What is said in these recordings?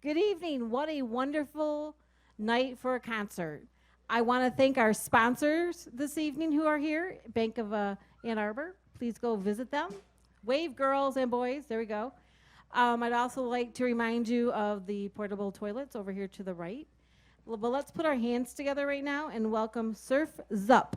Good evening. What a wonderful night for a concert. I want to thank our sponsors this evening who are here, Bank of Ann Arbor. Please go visit them. Wave girls and boys. There we go. I'd also like to remind you of the portable toilets over here to the right. But let's put our hands together right now and welcome Surf ZUP.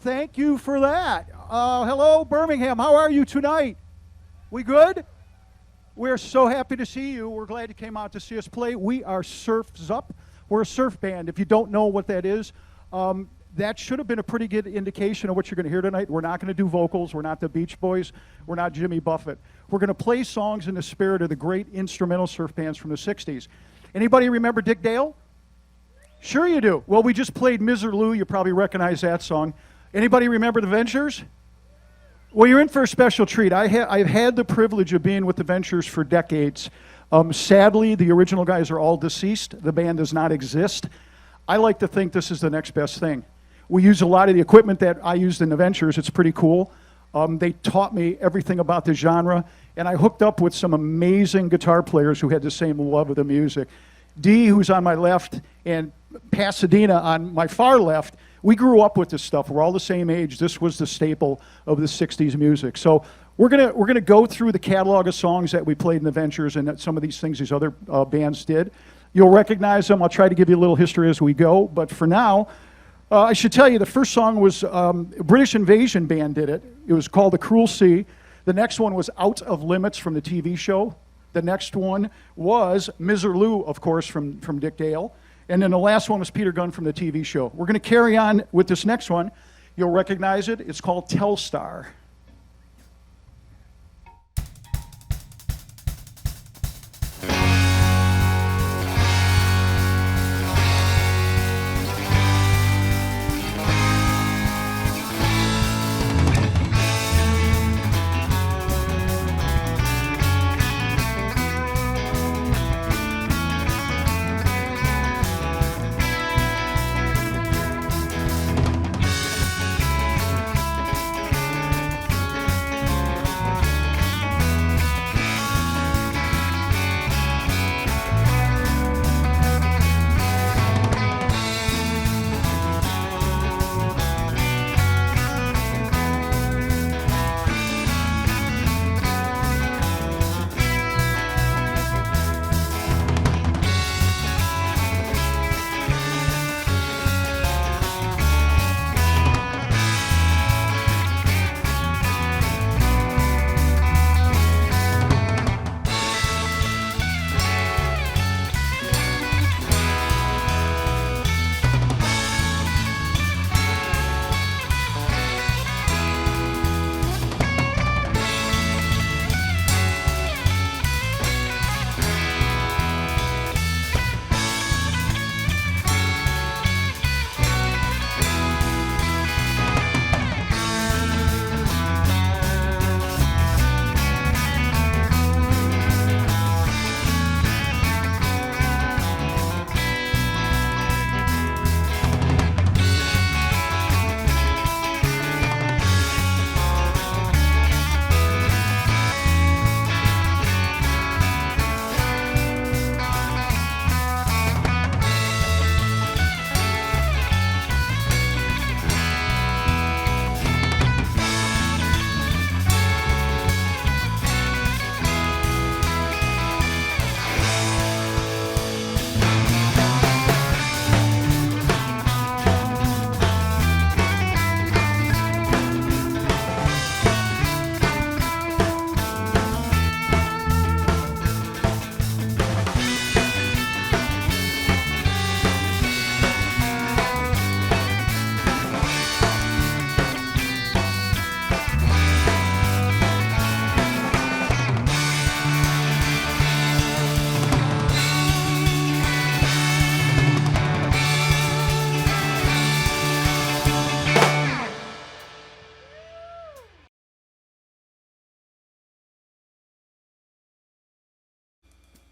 thank you for that. Hello, Birmingham. How are you tonight? We good? We're so happy to see you. We're glad you came out to see us play. We are Surf ZUP. We're a surf band. If you don't know what that is, that should have been a pretty good indication of what you're going to hear tonight. We're not going to do vocals. We're not the Beach Boys. We're not Jimmy Buffett. We're going to play songs in the spirit of the great instrumental surf bands from the 60s. Anybody remember Dick Dale? Sure you do. Well, we just played Miser Lou. You probably recognize that song. Anybody remember the Ventures? Well, you're in for a special treat. I've had the privilege of being with the Ventures for decades. Sadly, the original guys are all deceased. The band does not exist. I like to think this is the next best thing. We use a lot of the equipment that I used in the Ventures. It's pretty cool. They taught me everything about the genre, and I hooked up with some amazing guitar players who had the same love of the music. Dee, who's on my left, and Pasadena on my far left, we grew up with this stuff. We're all the same age. This was the staple of the 60s music. So we're gonna go through the catalog of songs that we played in the Ventures and that some of these things these other bands did. You'll recognize them. I'll try to give you a little history as we go. But for now, I should tell you the first song was a British Invasion band did it. It was called The Cruel Sea. The next one was Out of Limits from the TV show. The next one was Miser Lou, of course, from Dick Dale. And then the last one was Peter Gunn from the TV show. We're going to carry on with this next one. You'll recognize it. It's called Telstar.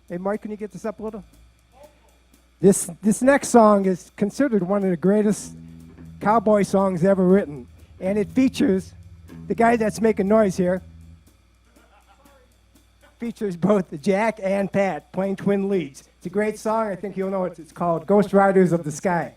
Hey, Mike, can you get this up a little? This next song is considered one of the greatest cowboy songs ever written, and it features the guy that's making noise here. Features both Jack and Pat playing twin leads. It's a great song. I think you'll know it. It's called Ghost Riders of the Sky.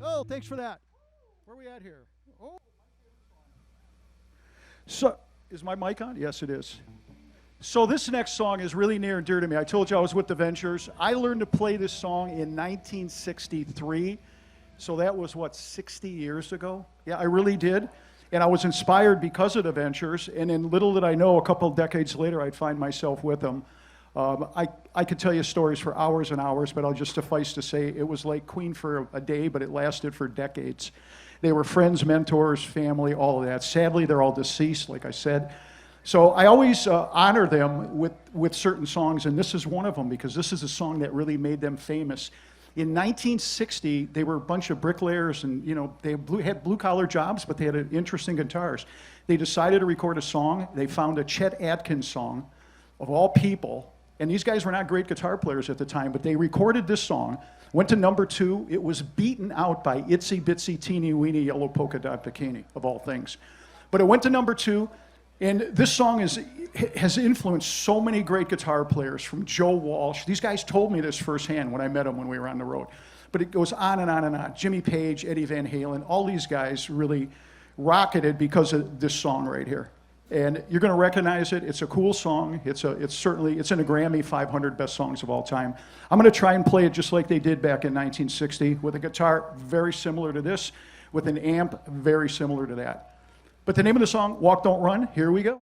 Oh, thanks for that. Where are we at here? Oh. So, is my mic on? Yes, it is. So this next song is really near and dear to me. I told you I was with the Ventures. I learned to play this song in 1963. So that was, what, 60 years ago? Yeah, I really did. And I was inspired because of the Ventures. And then little did I know, a couple of decades later, I'd find myself with them. I could tell you stories for hours and hours, but I'll just suffice to say it was like Queen for a day, but it lasted for decades. They were friends, mentors, family, all of that. Sadly, they're all deceased, like I said. So I always honor them with certain songs, and this is one of them because this is a song that really made them famous. In 1960, they were a bunch of bricklayers, and they had blue-collar jobs, but they had interesting guitars. They decided to record a song. They found a Chet Atkins song, of all people, and these guys were not great guitar players at the time, but they recorded this song, went to number 2. It was beaten out by Itsy Bitsy Teeny Weeny Yellow Polka Dot Bikini, of all things. But it went to number 2, and this song has influenced so many great guitar players, from Joe Walsh. These guys told me this firsthand when I met them when we were on the road. But it goes on and on and on. Jimmy Page, Eddie Van Halen, all these guys really rocketed because of this song right here. And you're going to recognize it. It's a cool song. It's in a Grammy 500 best songs of all time. I'm going to try and play it just like they did back in 1960 with a guitar very similar to this, with an amp very similar to that. But the name of the song, Walk Don't Run, here we go.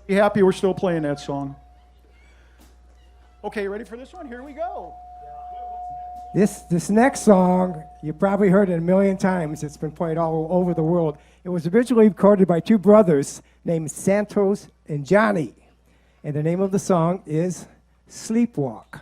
Be happy we're still playing that song. Okay, ready for this one? Here we go. This next song, you probably heard it a million times. It's been played all over the world. It was originally recorded by two brothers named Santos and Johnny. And the name of the song is Sleepwalk.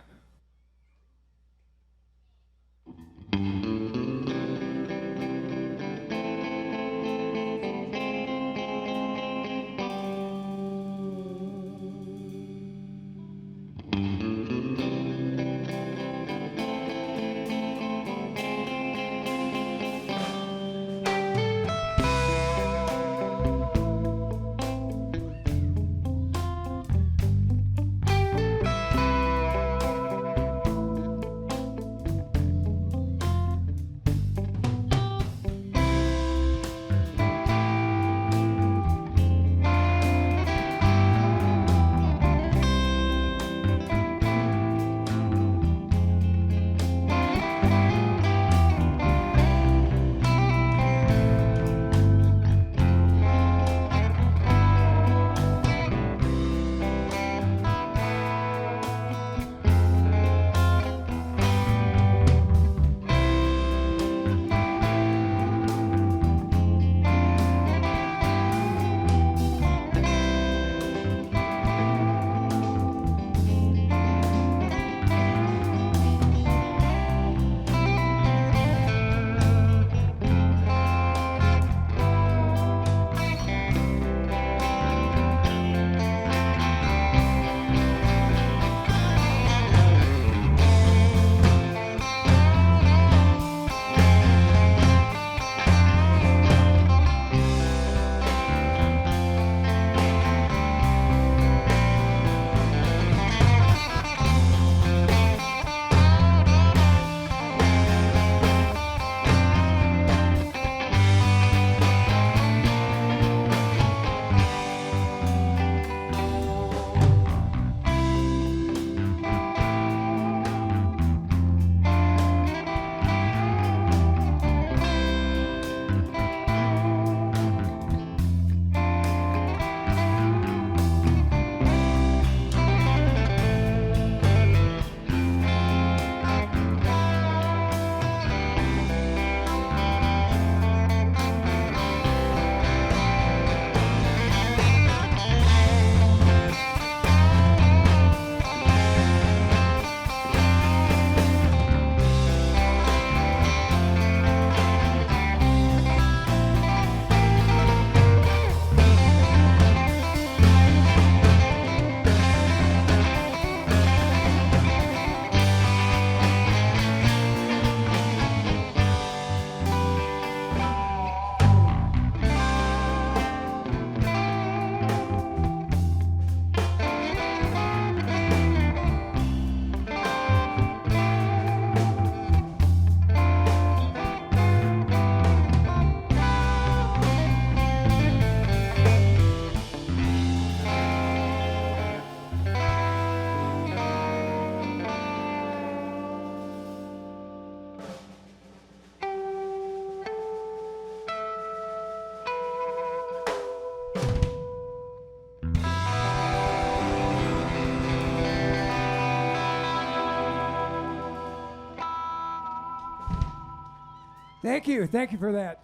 Thank you for that.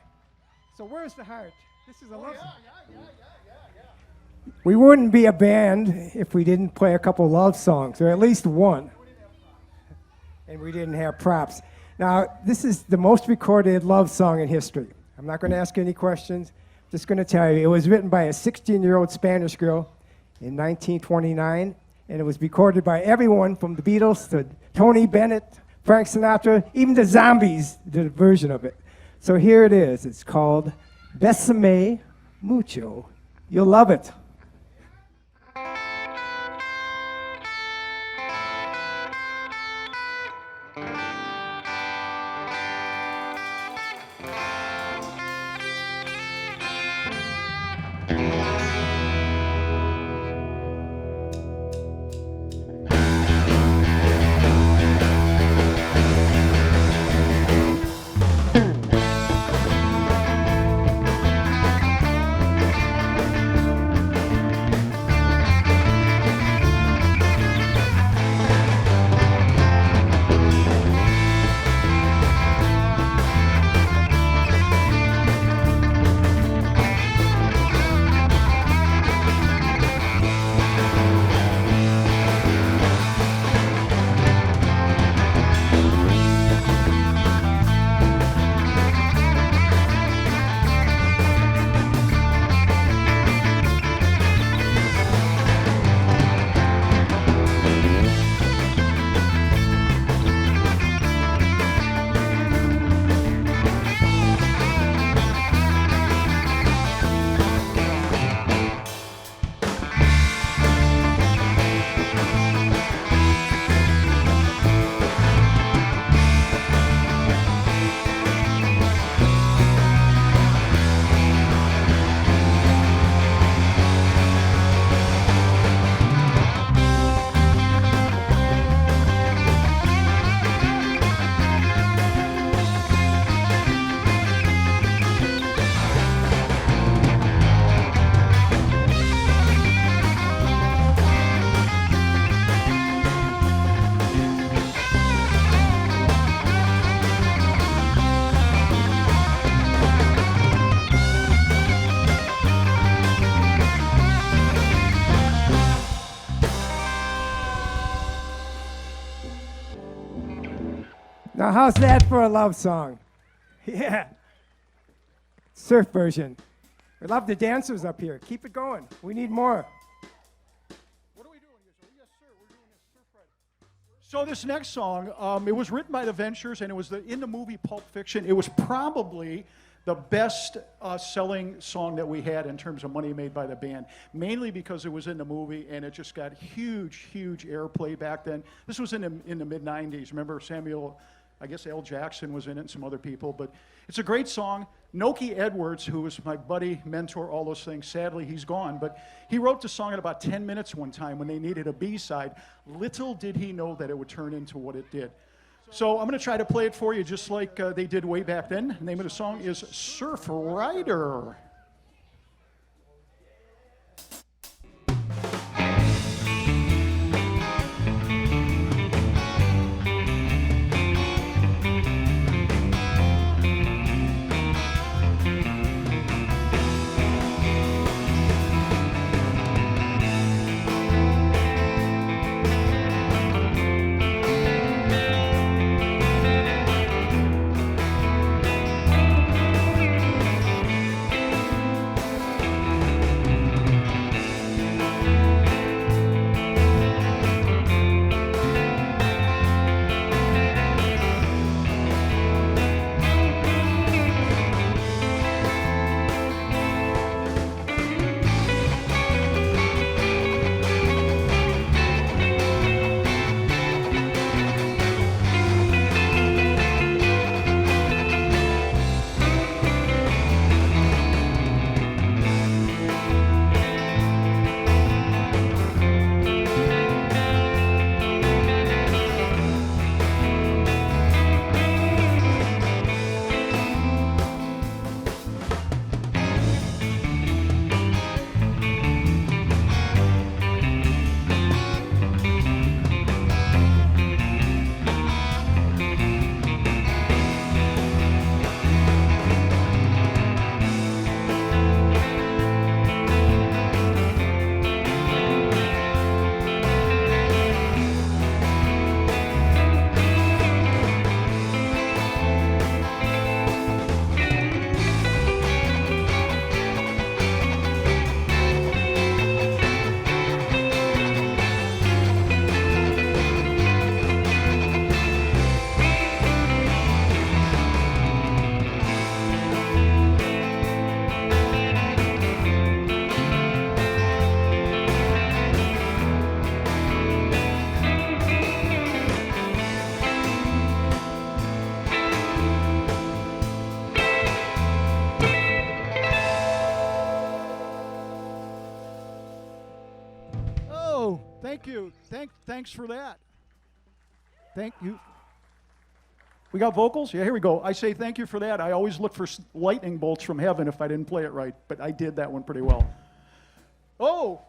So where's the heart? This is a love song. We wouldn't be a band if we didn't play a couple love songs, or at least one. And we didn't have props. Now, this is the most recorded love song in history. I'm not going to ask any questions. Just going to tell you, it was written by a 16-year-old Spanish girl in 1929, and it was recorded by everyone from the Beatles to Tony Bennett, Frank Sinatra, even the Zombies did a version of it. So here it is. It's called Bésame Mucho. You'll love it. Now, how's that for a love song? Yeah. Surf version. We love the dancers up here. Keep it going. We need more. What are we doing here? Yes, sir. We're doing this Surf Friday. So this next song, it was written by the Ventures, and it was in the movie Pulp Fiction. It was probably the best selling song that we had in terms of money made by the band, mainly because it was in the movie, and it just got huge airplay back then. This was in the mid-'90s. Remember Samuel, I guess L. Jackson was in it, and some other people, but it's a great song. Noki Edwards, who was my buddy, mentor, all those things, sadly he's gone, but he wrote the song in about 10 minutes one time when they needed a B-side. Little did he know that it would turn into what it did. So I'm going to try to play it for you just like they did way back then. The name of the song is Surf Rider. Thank you. Thanks for that. Thank you. We got vocals? Yeah, here we go. I say thank you for that. I always look for lightning bolts from heaven if I didn't play it right, but I did that one pretty well. Oh,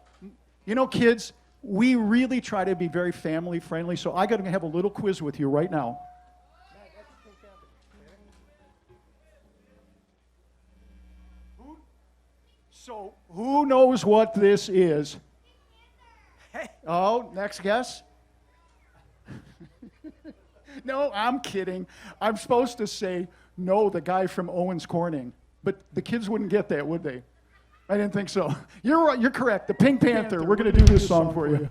you know, kids, we really try to be very family friendly, so I got to have a little quiz with you right now. So, who knows what this is? Oh, next guess? No, I'm kidding. I'm supposed to say, no, the guy from Owens Corning. But the kids wouldn't get that, would they? I didn't think so. You're right, you're correct. The Pink Panther. We're going to do this song for you.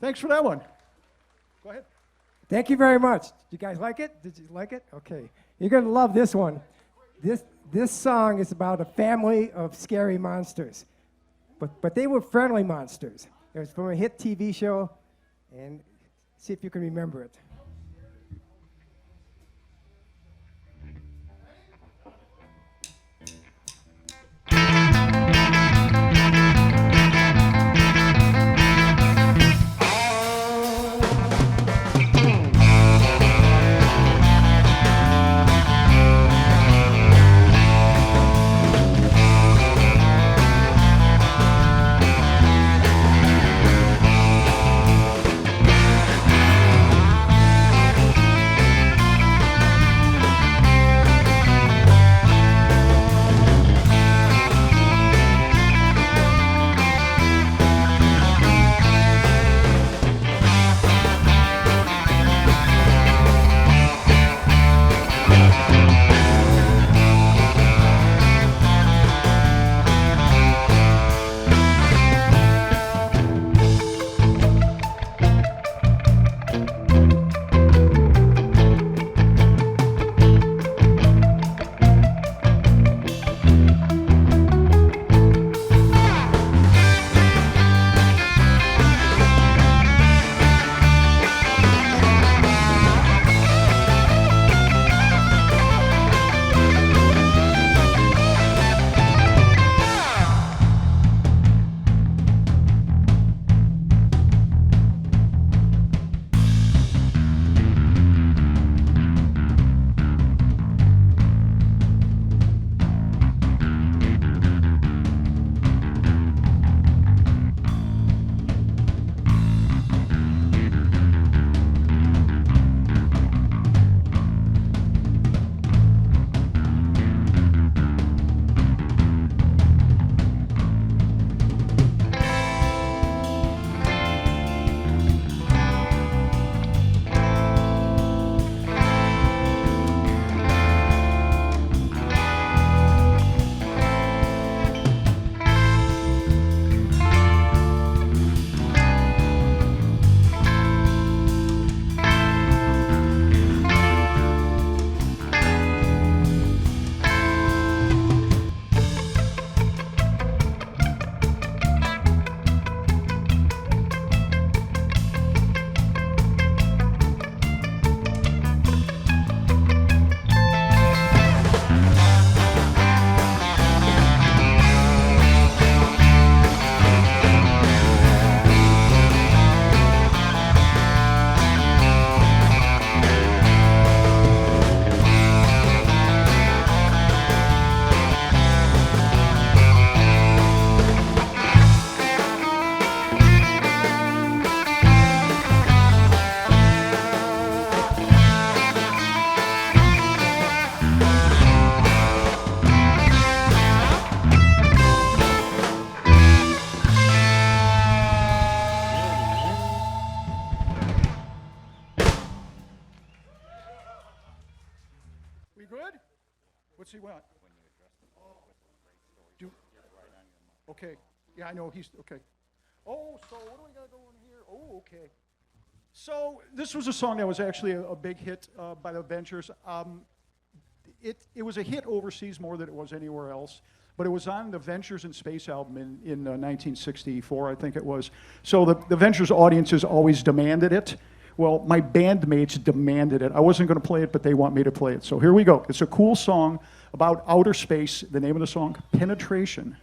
Thanks for that one. Go ahead. Thank you very much. Did you guys like it? Did you like it? Okay. You're going to love this one. This song is about a family of scary monsters. But they were friendly monsters. It was from a hit TV show, and see if you can remember it. What's he want? Do, okay. Yeah, I know he's okay. Oh, so what do we got going here? Oh, okay. So this was a song that was actually a big hit by the Ventures. It was a hit overseas more than it was anywhere else, but it was on the Ventures in Space album in 1964, I think it was. So the Ventures audiences always demanded it. Well, my bandmates demanded it. I wasn't going to play it, but they want me to play it. So here we go. It's a cool song about outer space. The name of the song, Penetration.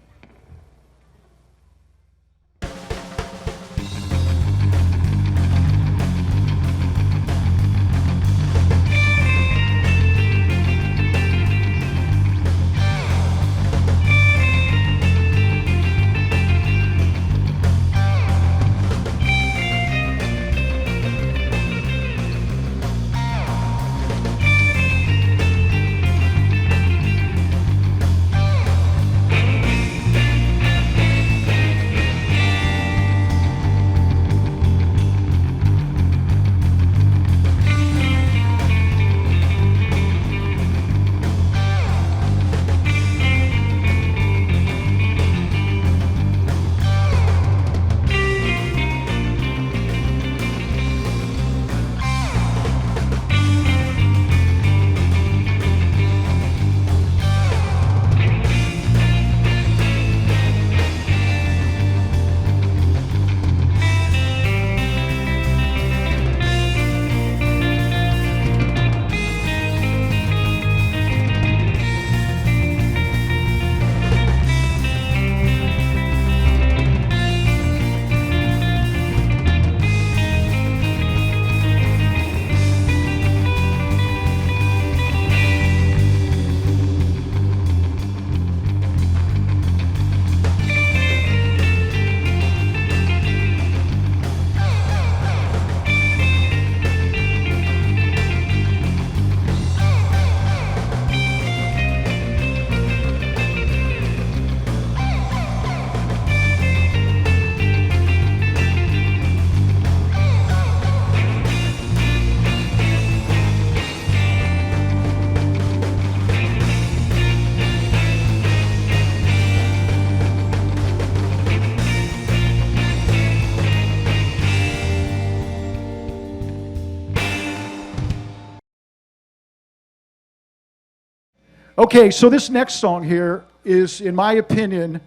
Okay, so this next song here is, in my opinion,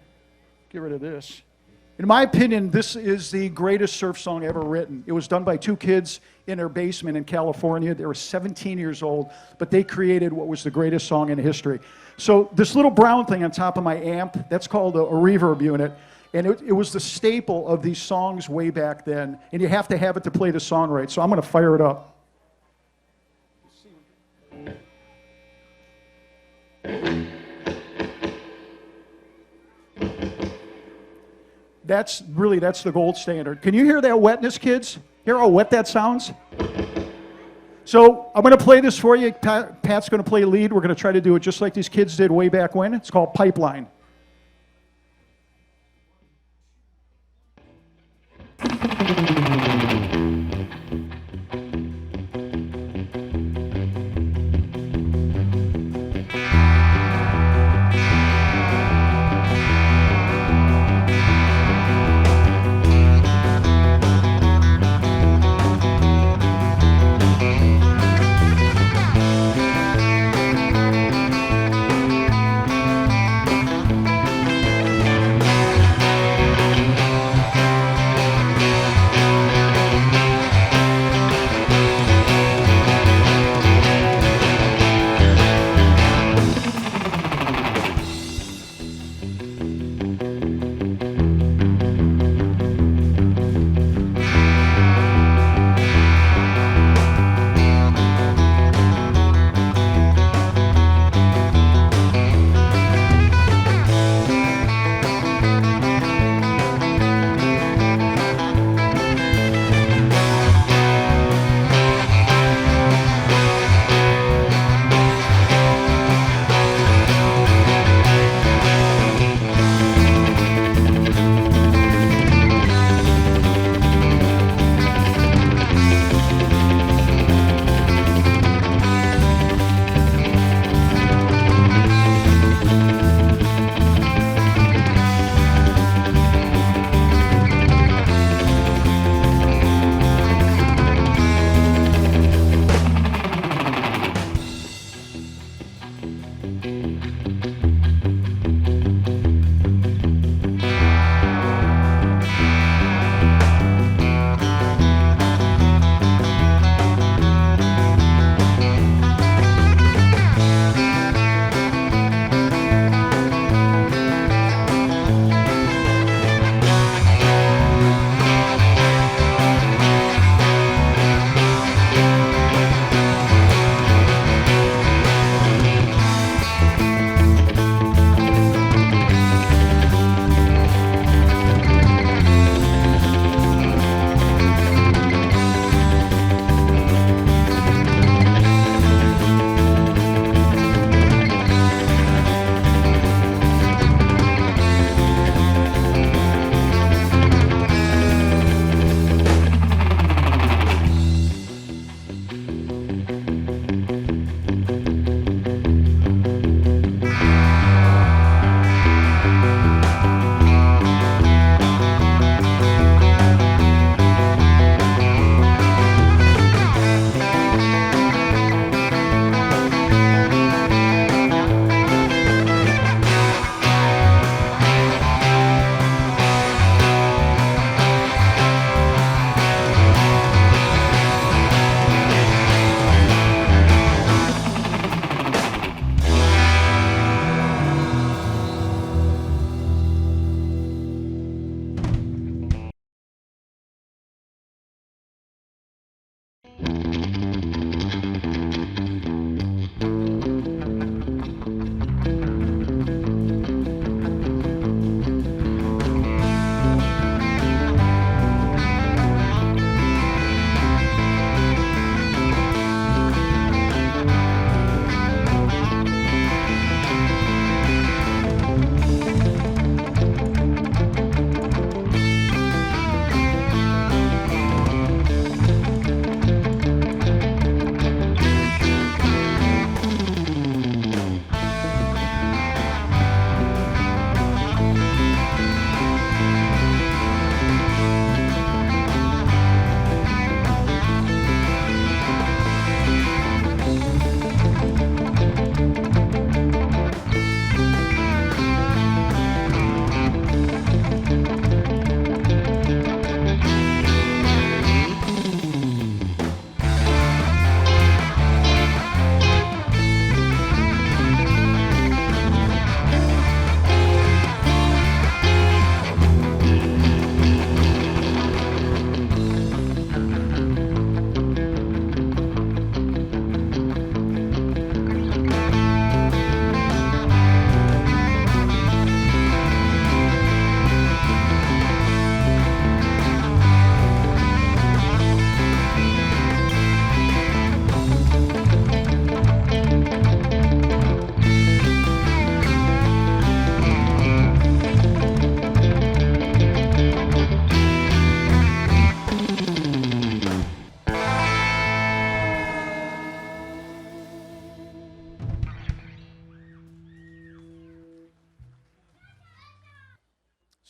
get rid of this. In my opinion, this is the greatest surf song ever written. It was done by two kids in their basement in California. They were 17 years old, but they created what was the greatest song in history. So this little brown thing on top of my amp, that's called a reverb unit. And it was the staple of these songs way back then. And you have to have it to play the song right. So I'm going to fire it up. That's the gold standard. Can you hear that wetness, kids? Hear how wet that sounds? So I'm going to play this for you. Pat's going to play lead. We're going to try to do it just like these kids did way back when. It's called Pipeline.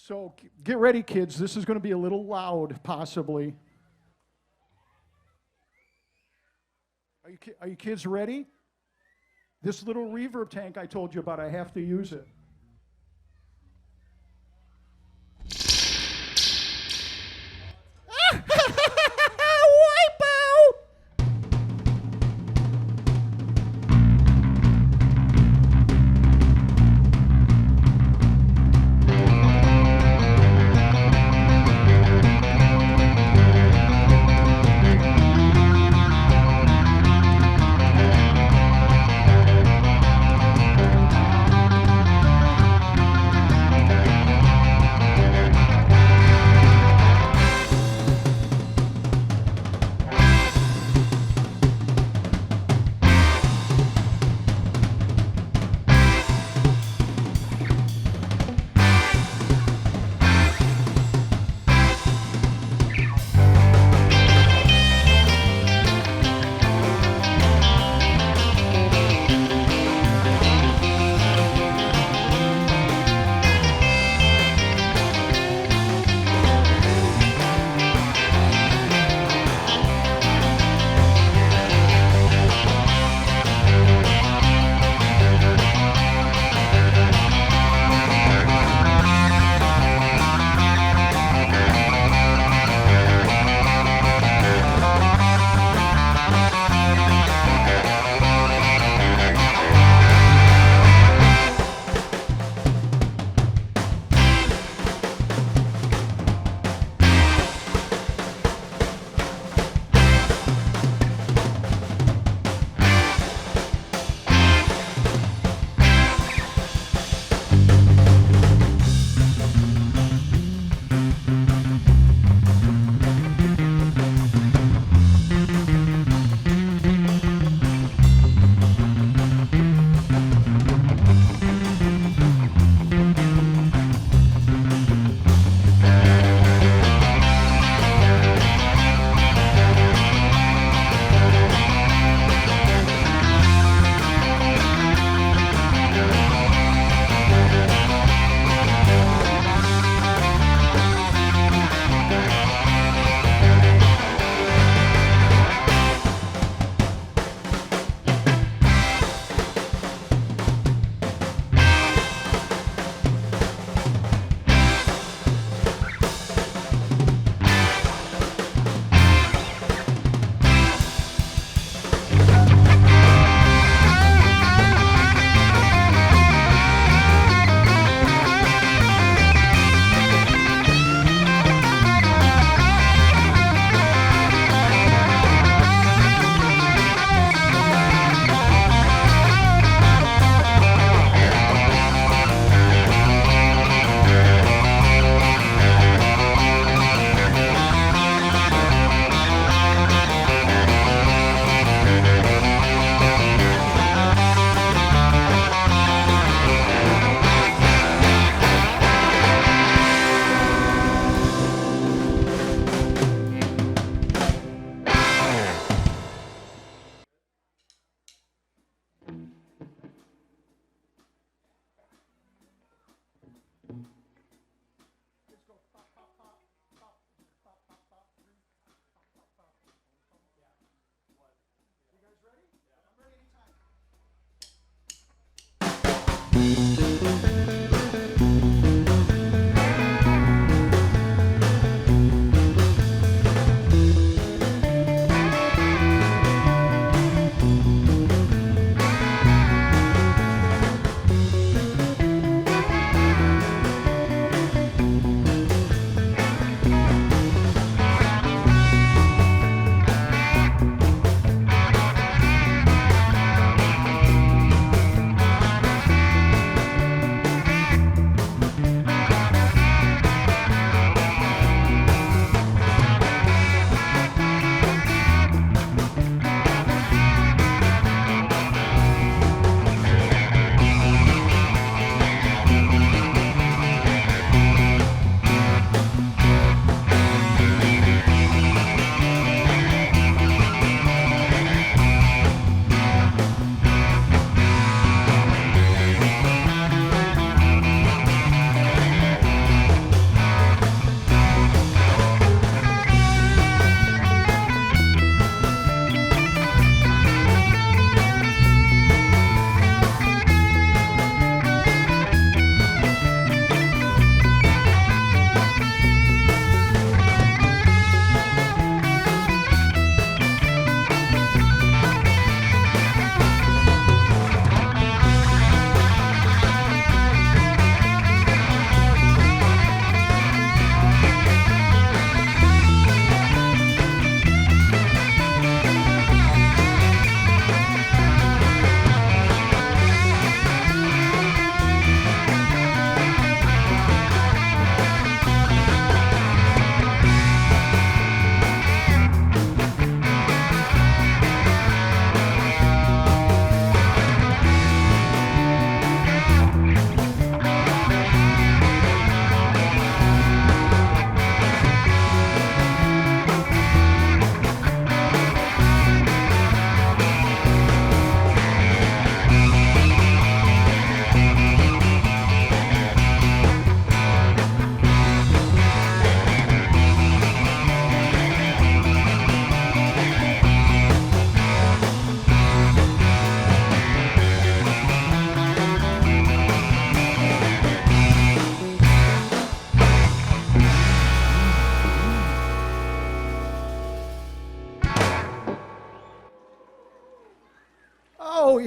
So get ready, kids. This is going to be a little loud, possibly. Are you kids ready? This little reverb tank I told you about, I have to use it.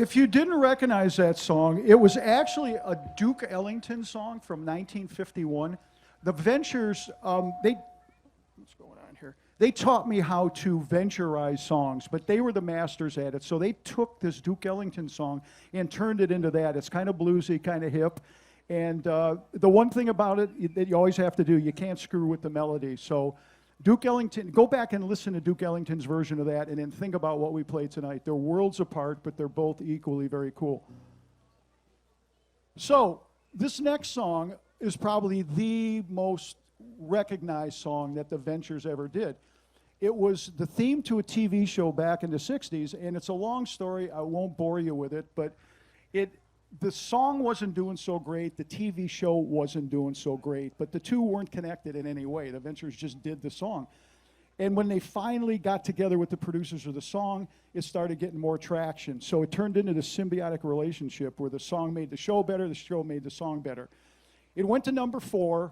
If you didn't recognize that song, it was actually a Duke Ellington song from 1951. The Ventures, what's going on here? They taught me how to venturize songs, but they were the masters at it. So they took this Duke Ellington song and turned it into that. It's kind of bluesy, kind of hip. And the one thing about it that you always have to do, you can't screw with the melody. So Duke Ellington, go back and listen to Duke Ellington's version of that and then think about what we played tonight. They're worlds apart, but they're both equally very cool. So this next song is probably the most recognized song that the Ventures ever did. It was the theme to a TV show back in the 60s, and it's a long story. I won't bore you with it, but the song wasn't doing so great, the TV show wasn't doing so great, but the two weren't connected in any way. The Ventures just did the song. And when they finally got together with the producers of the song, it started getting more traction. So it turned into this symbiotic relationship where the song made the show better, the show made the song better. It went to number 4.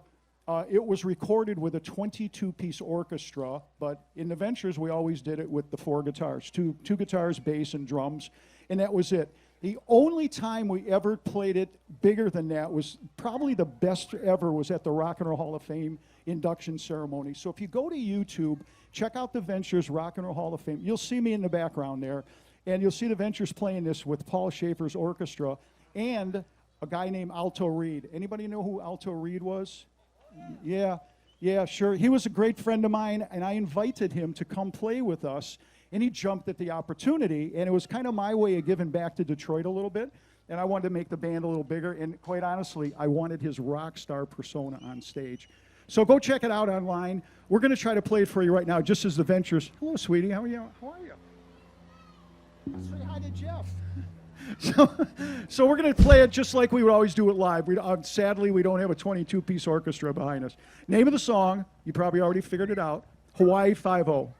It was recorded with a 22-piece orchestra, but in the Ventures, we always did it with the 4 guitars, two guitars, bass, and drums, and that was it. The only time we ever played it bigger than that was probably the best ever was at the Rock and Roll Hall of Fame induction ceremony. So if you go to YouTube, check out the Ventures Rock and Roll Hall of Fame. You'll see me in the background there, and you'll see the Ventures playing this with Paul Schaefer's orchestra and a guy named Alto Reed. Anybody know who Alto Reed was? Yeah, sure. He was a great friend of mine, and I invited him to come play with us. And he jumped at the opportunity, and it was kind of my way of giving back to Detroit a little bit. And I wanted to make the band a little bigger, and quite honestly, I wanted his rock star persona on stage. So go check it out online. We're going to try to play it for you right now, just as the Ventures. Hello, sweetie. How are you? Say hi to Jeff. So we're going to play it just like we would always do it live. Sadly, we don't have a 22-piece orchestra behind us. Name of the song, you probably already figured it out, Hawaii Five-0.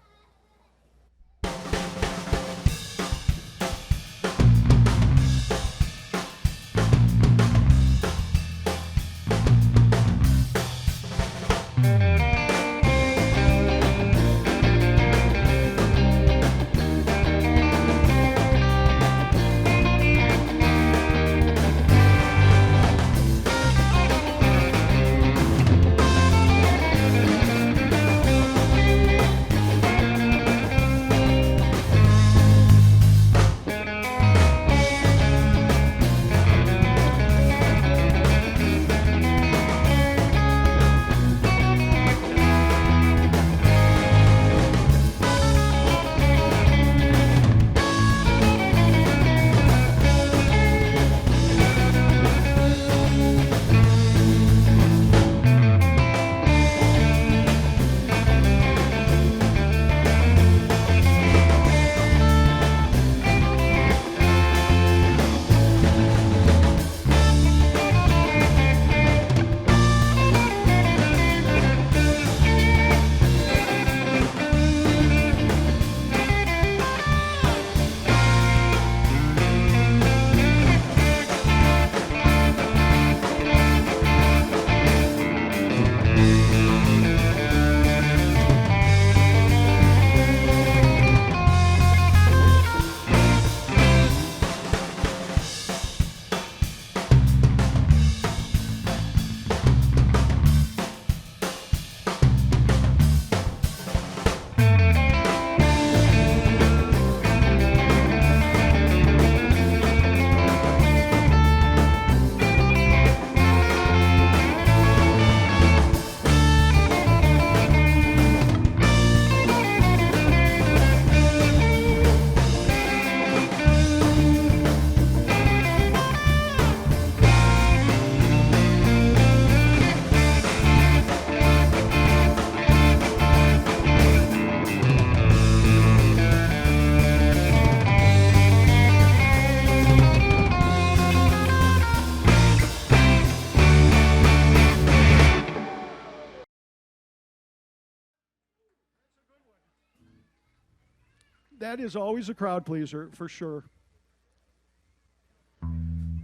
That is always a crowd pleaser, for sure.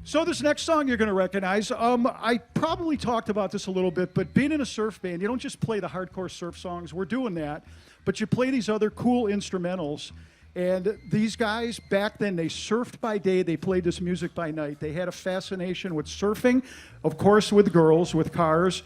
So this next song you're going to recognize, I probably talked about this a little bit, but being in a surf band, you don't just play the hardcore surf songs. We're doing that, but you play these other cool instrumentals. And these guys, back then, they surfed by day, they played this music by night. They had a fascination with surfing, of course, with girls, with cars,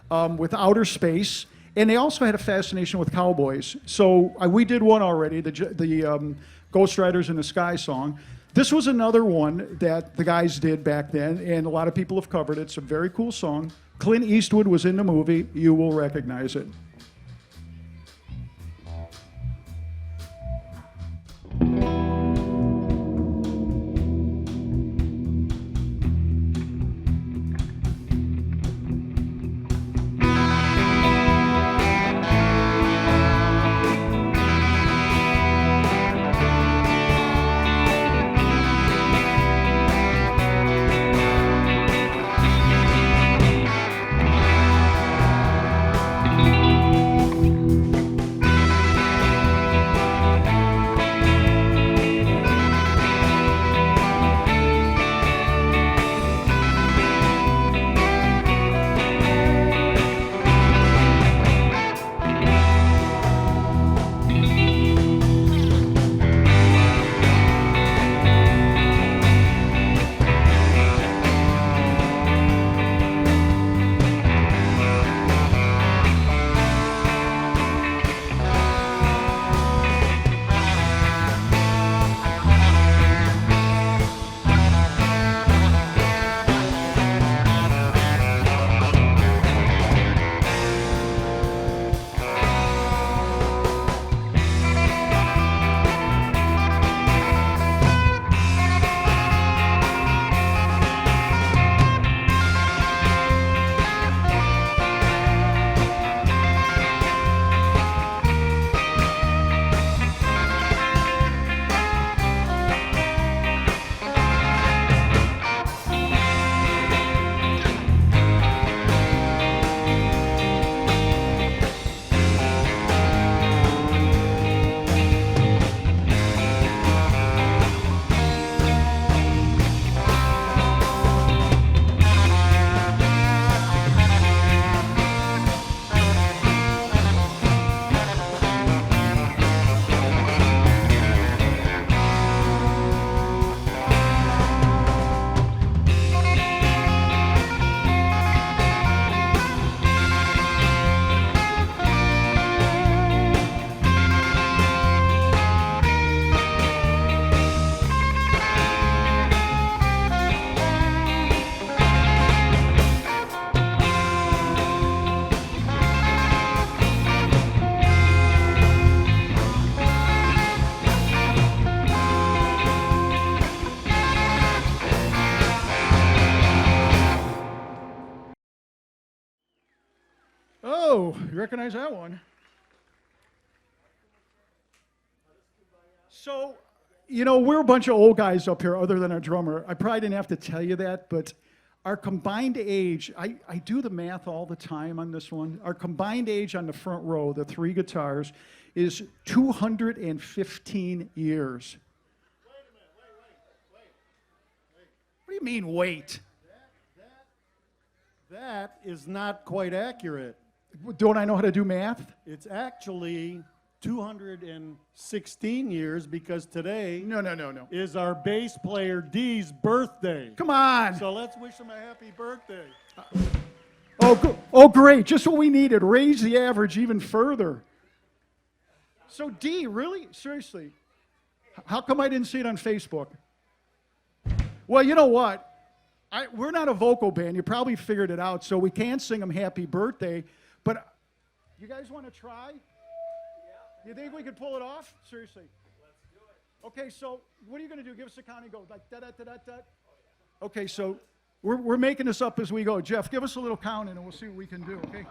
with outer space, and they also had a fascination with cowboys. So we did one already, the Ghost Riders in the Sky song. This was another one that the guys did back then, and a lot of people have covered it. It's a very cool song. Clint Eastwood was in the movie. You will recognize it. Oh, you recognize that one? So, we're a bunch of old guys up here other than our drummer. I probably didn't have to tell you that, but our combined age, I do the math all the time on this one. Our combined age on the front row, the three guitars, is 215 years. Wait a minute, wait. What do you mean, wait? That is not quite accurate. Don't I know how to do math? It's actually 216 years because today No. is our bass player Dee's birthday. Come on. So let's wish him a happy birthday. Oh, great. Just what we needed. Raise the average even further. So, Dee, really? Seriously? How come I didn't see it on Facebook? Well, you know what? We're not a vocal band. You probably figured it out. So we can't sing him happy birthday. But you guys want to try? Yeah. You think we could pull it off? Seriously? Let's do it. Okay, so what are you going to do? Give us a count and go like da-da-da-da-da? Oh, yeah. Okay, so we're making this up as we go. Jeff, give us a little count and we'll see what we can do, okay?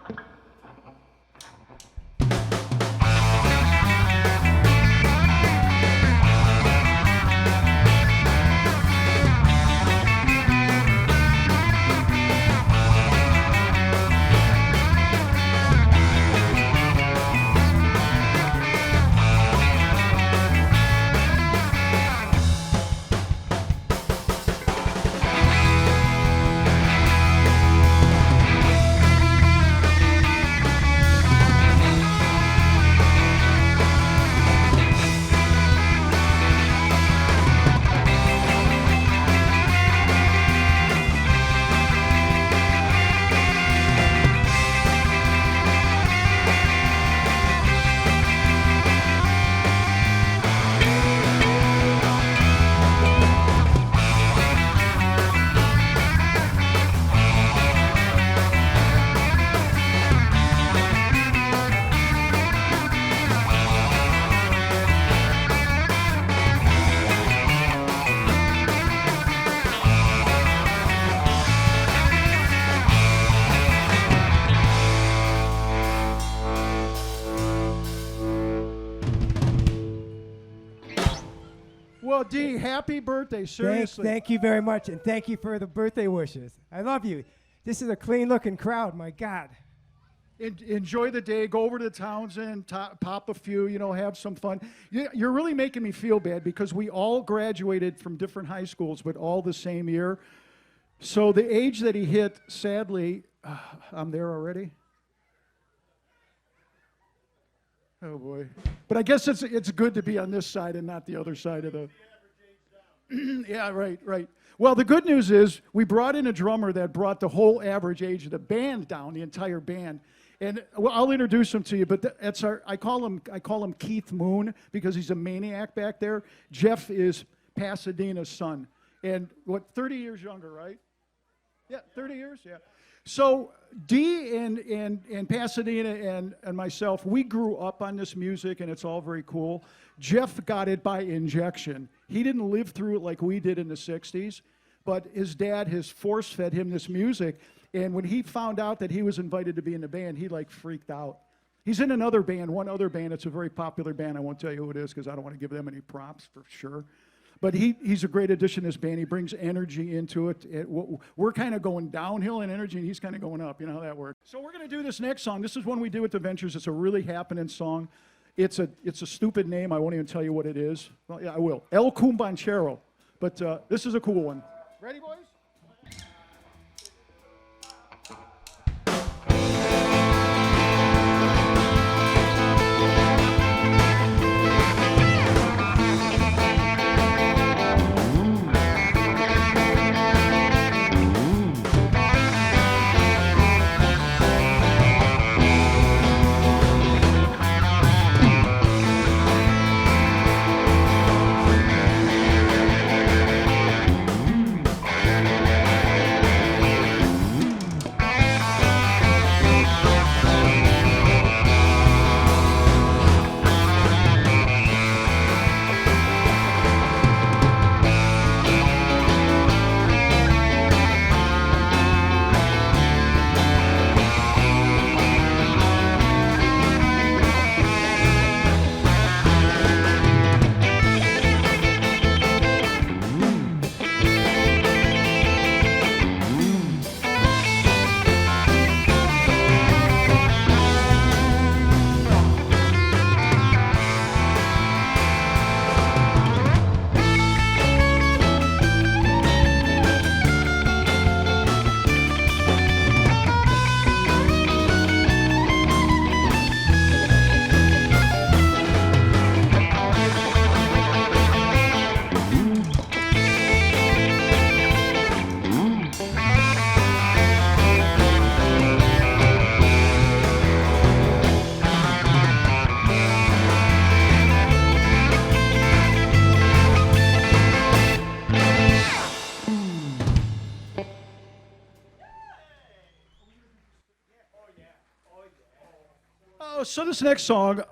Well, Dee, happy birthday, seriously. Thank you very much, and thank you for the birthday wishes. I love you. This is a clean-looking crowd, my God. Enjoy the day. Go over to the Townsend, pop a few, have some fun. You're really making me feel bad because we all graduated from different high schools, but all the same year. So the age that he hit, sadly, I'm there already. Oh, boy. But I guess it's good to be on this side and not the other side of the... Yeah, right. Well, the good news is we brought in a drummer that brought the whole average age of the band down, the entire band. And I'll introduce him to you, but that's I call him Keith Moon because he's a maniac back there. Jeff is Pasadena's son. And 30 years younger, right? Yeah, 30 years, yeah. So Dee and Pasadena and myself, we grew up on this music, and it's all very cool. Jeff got it by injection. He didn't live through it like we did in the 60s, but his dad has force-fed him this music, and when he found out that he was invited to be in the band, he, freaked out. He's in another band, one other band. It's a very popular band. I won't tell you who it is because I don't want to give them any props for sure. But he's a great addition to this band. He brings energy into it. We're kind of going downhill in energy, and he's kind of going up. You know how that works. So we're going to do this next song. This is one we did with the Ventures. It's a really happening song. It's a stupid name. I won't even tell you what it is. Well, yeah, I will. El Cumbanchero. But this is a cool one. Ready, boys? So this next song,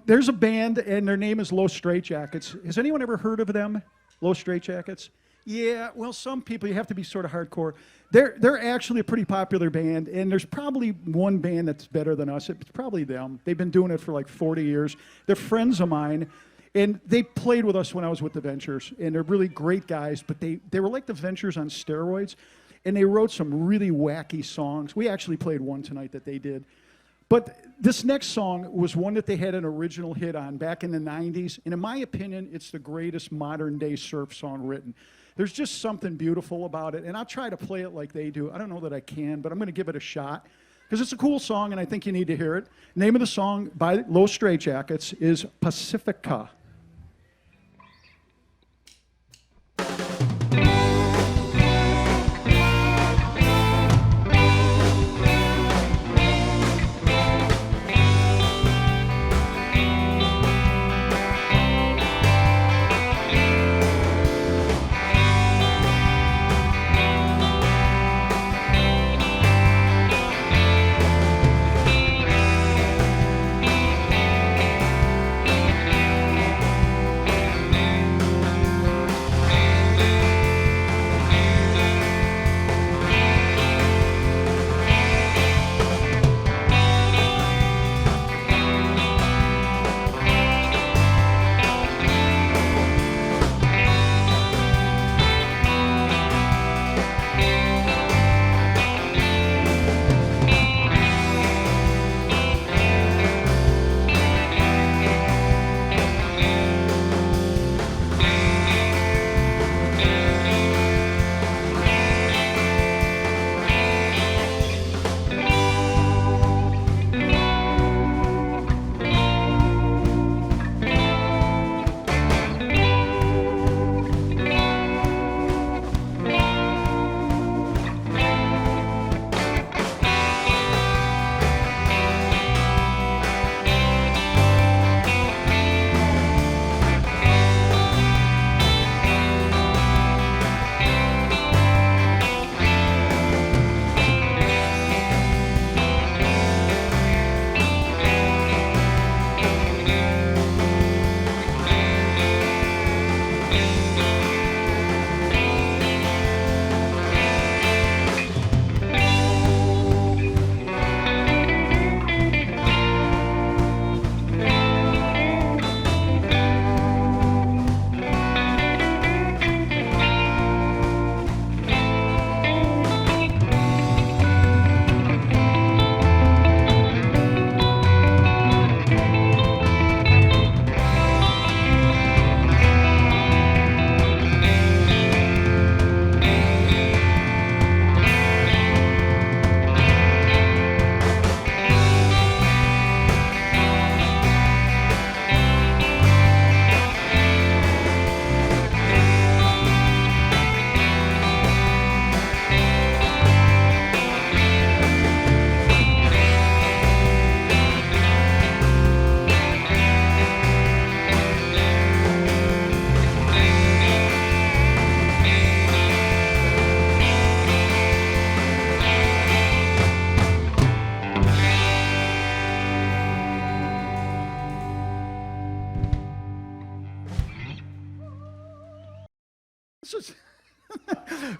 there's a band, and their name is Los Straitjackets. Has anyone ever heard of them? Los Straitjackets? Yeah, well, some people, you have to be sort of hardcore. They're actually a pretty popular band, and there's probably one band that's better than us. It's probably them. They've been doing it for 40 years. They're friends of mine, and they played with us when I was with the Ventures, and they're really great guys, but they were like the Ventures on steroids, and they wrote some really wacky songs. We actually played one tonight that they did. But this next song was one that they had an original hit on back in the 90s. And in my opinion, it's the greatest modern day surf song written. There's just something beautiful about it. And I'll try to play it like they do. I don't know that I can, but I'm going to give it a shot. Because it's a cool song, and I think you need to hear it. The name of the song by Los Straitjackets is Pacifica.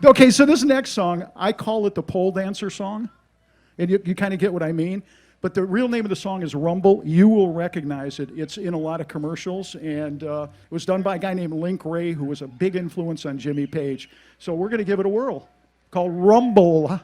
Okay, so this next song, I call it the pole dancer song, and you kind of get what I mean. But the real name of the song is Rumble. You will recognize it. It's in a lot of commercials, and it was done by a guy named Link Ray, who was a big influence on Jimmy Page. So we're going to give it a whirl, called Rumble.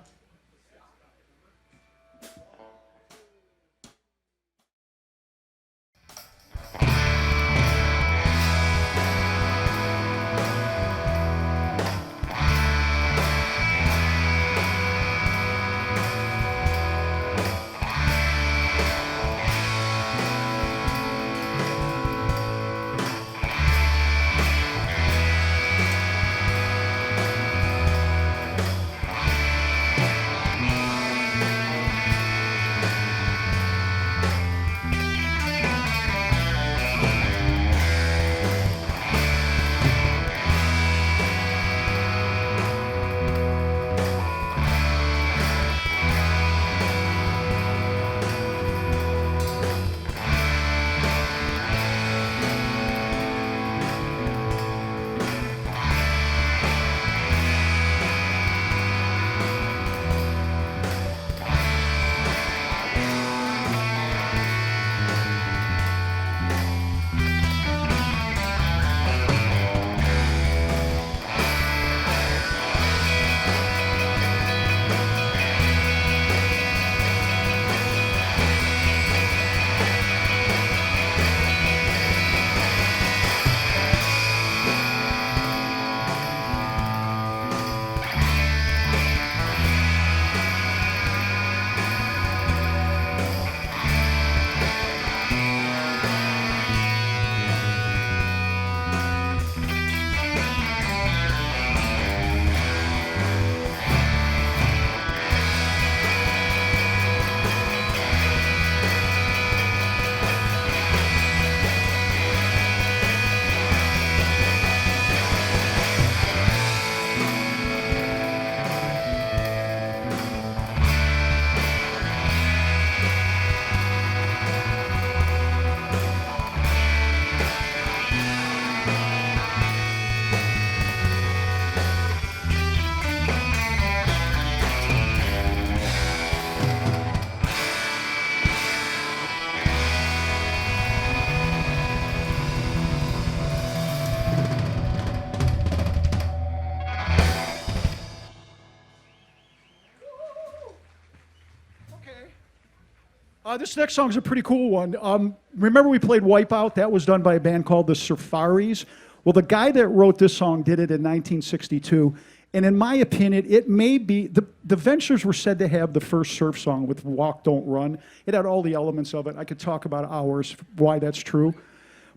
This next song is a pretty cool one. Remember we played Wipeout? That was done by a band called the Safaris. Well, the guy that wrote this song did it in 1962. And in my opinion, it may be, the Ventures were said to have the first surf song with Walk, Don't Run. It had all the elements of it. I could talk about hours why that's true.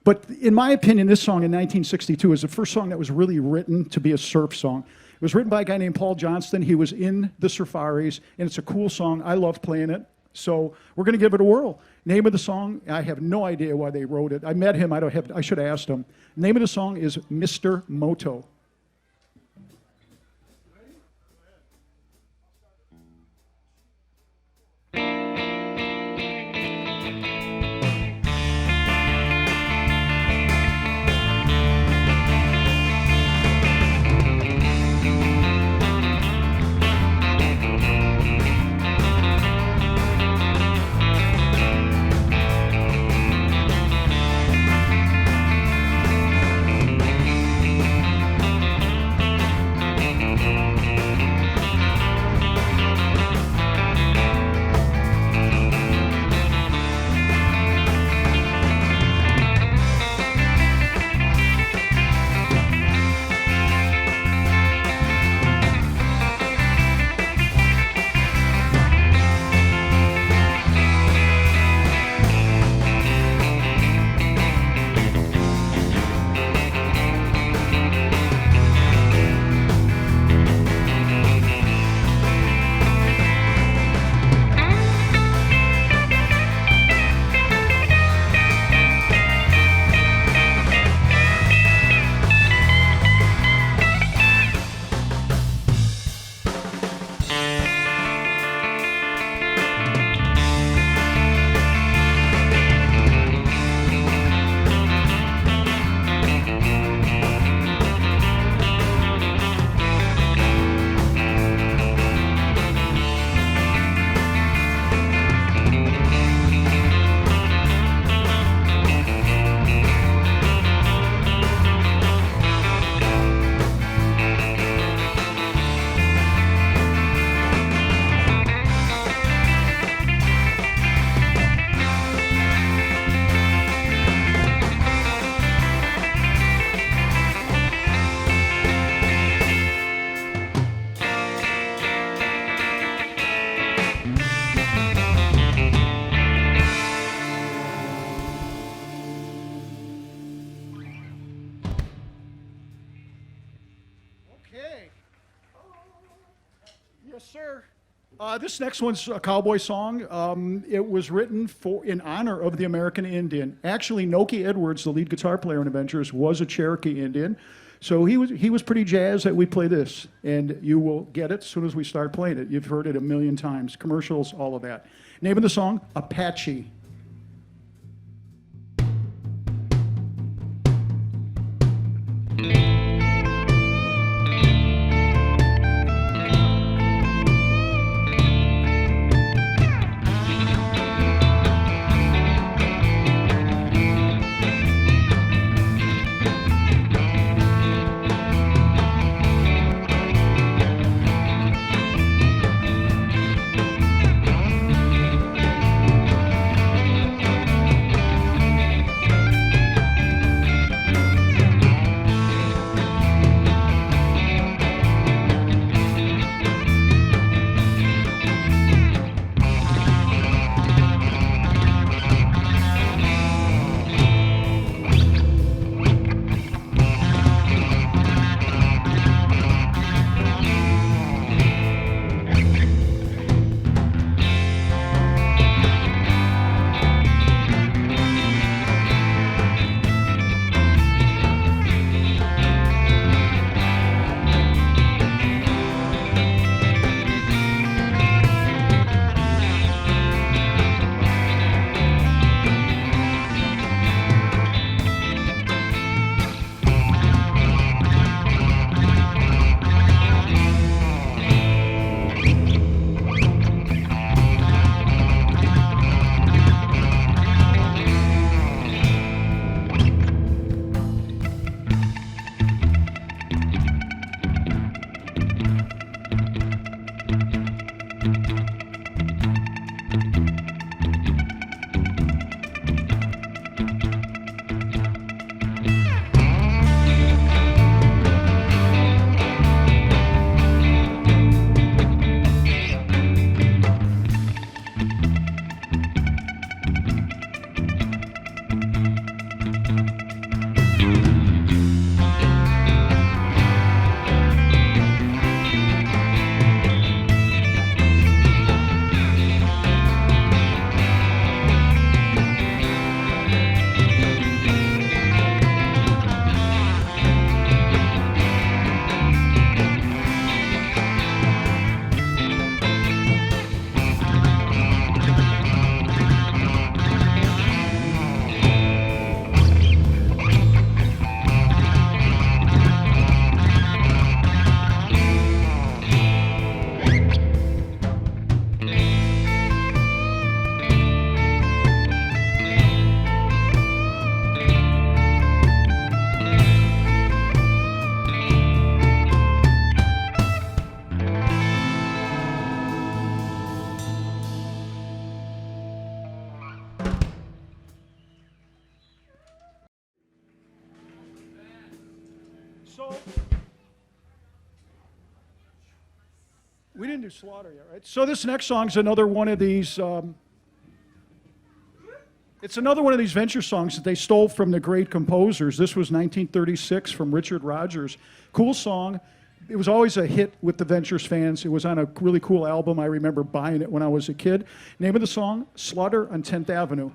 But in my opinion, this song in 1962 is the first song that was really written to be a surf song. It was written by a guy named Paul Johnston. He was in the Safaris, and it's a cool song. I love playing it. So we're going to give it a whirl. Name of the song, I have no idea why they wrote it. I met him, I should have asked him. Name of the song is Mr. Moto. Yes, sir. This next one's a cowboy song. It was written in honor of the American Indian. Actually, Noki Edwards, the lead guitar player in Adventures, was a Cherokee Indian. So he was pretty jazzed that we play this, and you will get it as soon as we start playing it. You've heard it a million times, commercials, all of that. Name of the song, Apache. So, we didn't do Slaughter yet, right? So this next song's another one of these, it's another one of these venture songs that they stole from the great composers. This was 1936 from Richard Rodgers. Cool song. It was always a hit with the Ventures fans. It was on a really cool album. I remember buying it when I was a kid. Name of the song, Slaughter on 10th Avenue.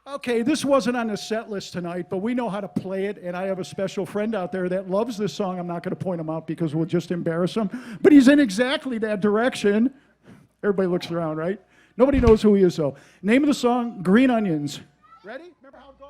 Okay, this wasn't on the set list tonight, but we know how to play it, and I have a special friend out there that loves this song. I'm not going to point him out because we'll just embarrass him, but he's in exactly that direction. Everybody looks around, right? Nobody knows who he is, though. Name of the song, Green Onions. Ready? Remember how it goes?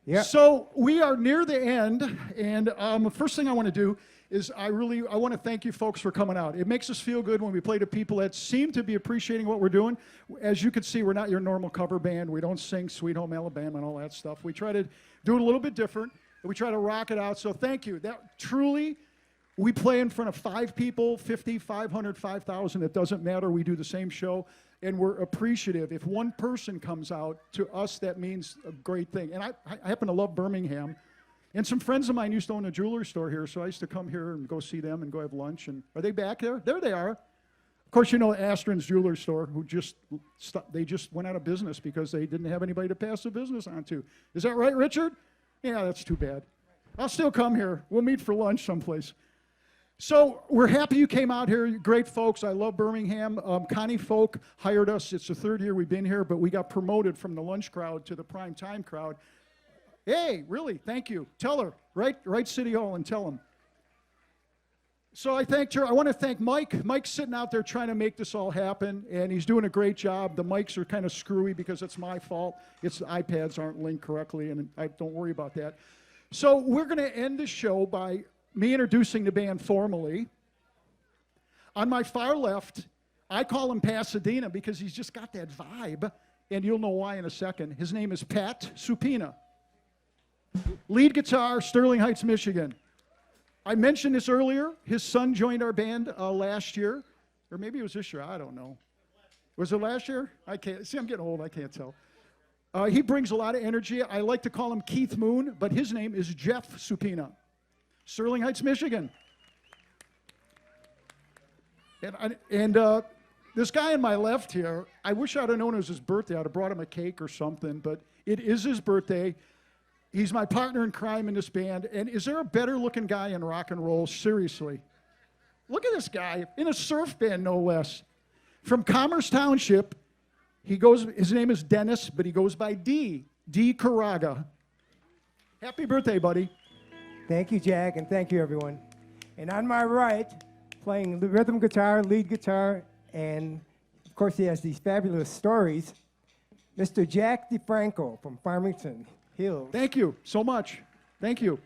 Yeah. So we are near the end, and the first thing I want to do is I want to thank you folks for coming out. It makes us feel good when we play to people that seem to be appreciating what we're doing. As you can see, we're not your normal cover band. We don't sing Sweet Home Alabama and all that stuff. We try to do it a little bit different, and we try to rock it out. So thank you. That truly, we play in front of 5 people, 50, 500, 5,000. It doesn't matter. We do the same show. And we're appreciative. If one person comes out, to us, that means a great thing. And I happen to love Birmingham. And some friends of mine used to own a jewelry store here, so I used to come here and go see them and go have lunch. And are they back there? There they are. Of course, you know Astron's jewelry store, who they just went out of business because they didn't have anybody to pass the business on to. Is that right, Richard? Yeah, that's too bad. I'll still come here. We'll meet for lunch someplace. So we're happy you came out here. You're great folks. I love Birmingham. Connie Folk hired us. It's the 3rd year we've been here, but we got promoted from the lunch crowd to the prime time crowd. Hey, really, thank you. Tell her, right City Hall and tell them. So I thanked her. I want to thank Mike. Mike's sitting out there trying to make this all happen, and he's doing a great job. The mics are kind of screwy because it's my fault. It's the iPads aren't linked correctly, and I don't worry about that. So we're going to end the show by me introducing the band formally. On my far left, I call him Pasadena because he's just got that vibe, and you'll know why in a second. His name is Pat Supina. Lead guitar, Sterling Heights, Michigan. I mentioned this earlier. His son joined our band last year, or maybe it was this year. I don't know. Was it last year? I can't. See, I'm getting old. I can't tell. He brings a lot of energy. I like to call him Keith Moon, but his name is Jeff Supina. Sterling Heights, Michigan. And this guy on my left here, I wish I'd have known it was his birthday. I'd have brought him a cake or something, but it is his birthday. He's my partner in crime in this band. And is there a better looking guy in rock and roll? Seriously. Look at this guy in a surf band, no less. From Commerce Township. His name is Dennis, but he goes by D Caraga. Happy birthday, buddy. Thank you, Jack, and thank you, everyone. And on my right, playing the rhythm guitar, lead guitar, and of course he has these fabulous stories, Mr. Jack DeFranco from Farmington Hills. Thank you so much. Thank you.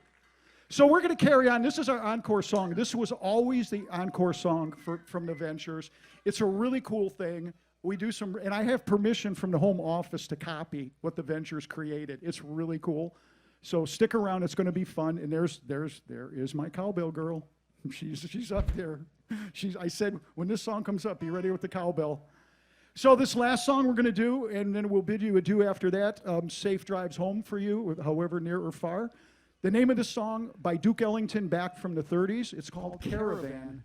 So we're going to carry on. This is our encore song. This was always the encore song from the Ventures. It's a really cool thing. We do some, and I have permission from the home office to copy what the Ventures created. It's really cool. So stick around. It's going to be fun. And there is my cowbell girl. She's up there. I said, when this song comes up, be ready with the cowbell. So this last song we're going to do, and then we'll bid you adieu after that. Safe drives home for you, however near or far. The name of the song by Duke Ellington back from the 30s. It's called Caravan.